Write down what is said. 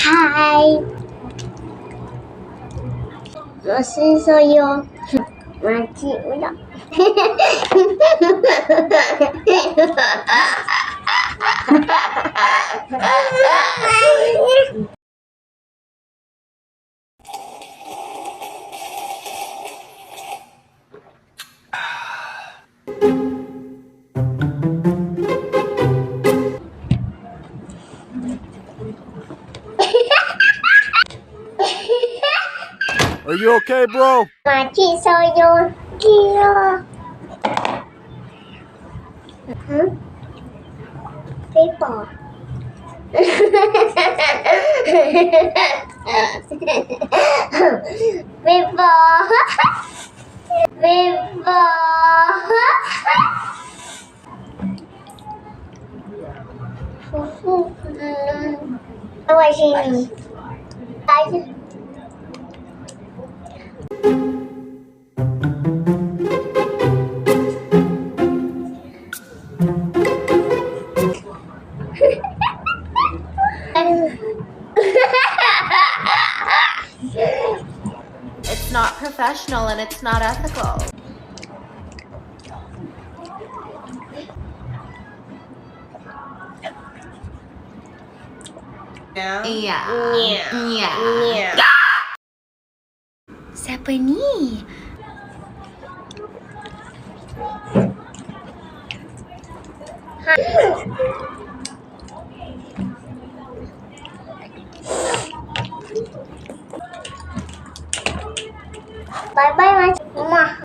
Hai. Masih saya. Makcik pula. Are you okay, bro? Makcik saya gila. Paper. Paper. Paper. Awak sini. Ayo. It's not professional and it's not ethical. Iya. Iya. Siapa ni? Hai.